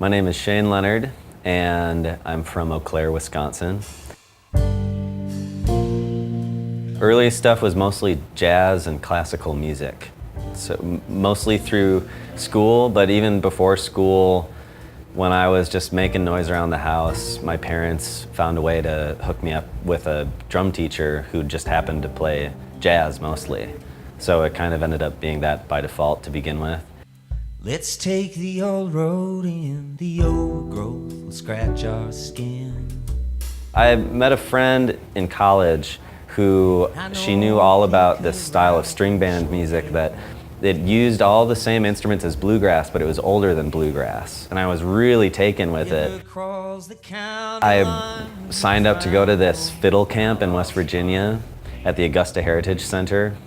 My name is Shane Leonard, and I'm from Eau Claire, Wisconsin. Early stuff was mostly jazz and classical music. So mostly through school, but even before school, when I was just making noise around the house, my parents found a way to hook me up with a drum teacher who just happened to play jazz mostly. So it kind of ended up being that by default to begin with. Let's take the old road in the old growth will scratch our skin. I met a friend in college who she knew all about this style of string band music that it used all the same instruments as bluegrass, but it was older than bluegrass. And I was really taken with it. I signed up to go to this fiddle camp in West Virginia at the Augusta Heritage Center.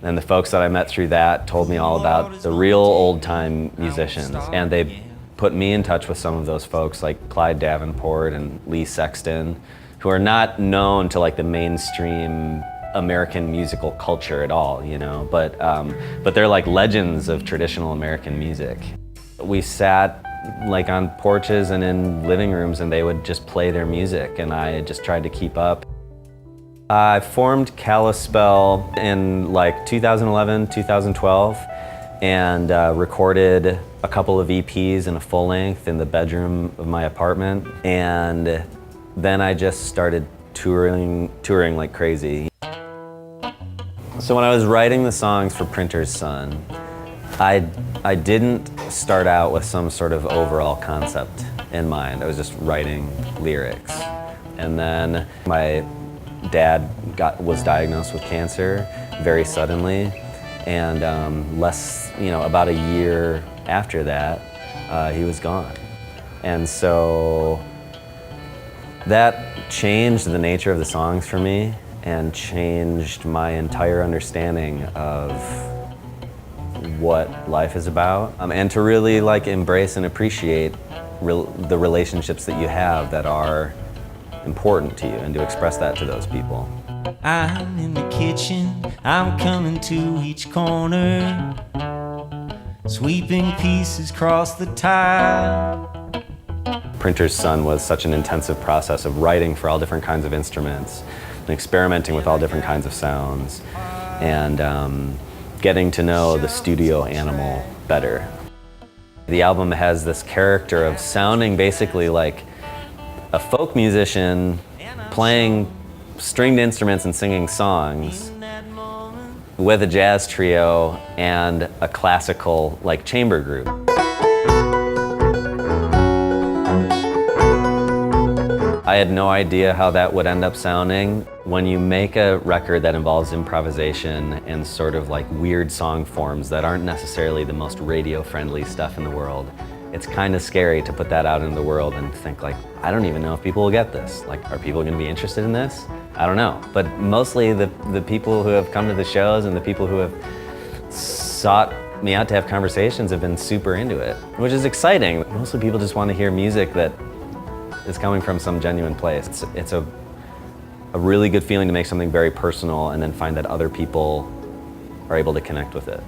And the folks that I met through that told me all about the real old-time musicians. And they put me in touch with some of those folks like Clyde Davenport and Lee Sexton, who are not known to like the mainstream American musical culture at all, you know, but they're like legends of traditional American music. We sat like on porches and in living rooms and they would just play their music and I just tried to keep up. I formed Kalispell in like 2011, 2012 and recorded a couple of EPs and a full length in the bedroom of my apartment. And then I just started touring like crazy. So when I was writing the songs for Printer's Son, I didn't start out with some sort of overall concept in mind. I was just writing lyrics. And then my dad was diagnosed with cancer very suddenly, and about a year after that, he was gone. And so that changed the nature of the songs for me and changed my entire understanding of what life is about, and to really like embrace and appreciate the relationships that you have that are important to you and to express that to those people. I'm in the kitchen, I'm coming to each corner, sweeping pieces across the tile. Printer's Son was such an intensive process of writing for all different kinds of instruments and experimenting with all different kinds of sounds and getting to know the studio animal better. The album has this character of sounding basically like a folk musician playing stringed instruments and singing songs with a jazz trio and a classical like chamber group. I had no idea how that would end up sounding. When you make a record that involves improvisation and sort of like weird song forms that aren't necessarily the most radio-friendly stuff in the world, it's kind of scary to put that out into the world and think like, I don't even know if people will get this. Like, are people gonna be interested in this? I don't know. But mostly the people who have come to the shows and the people who have sought me out to have conversations have been super into it, which is exciting. Mostly people just want to hear music that is coming from some genuine place. It's a really good feeling to make something very personal and then find that other people are able to connect with it.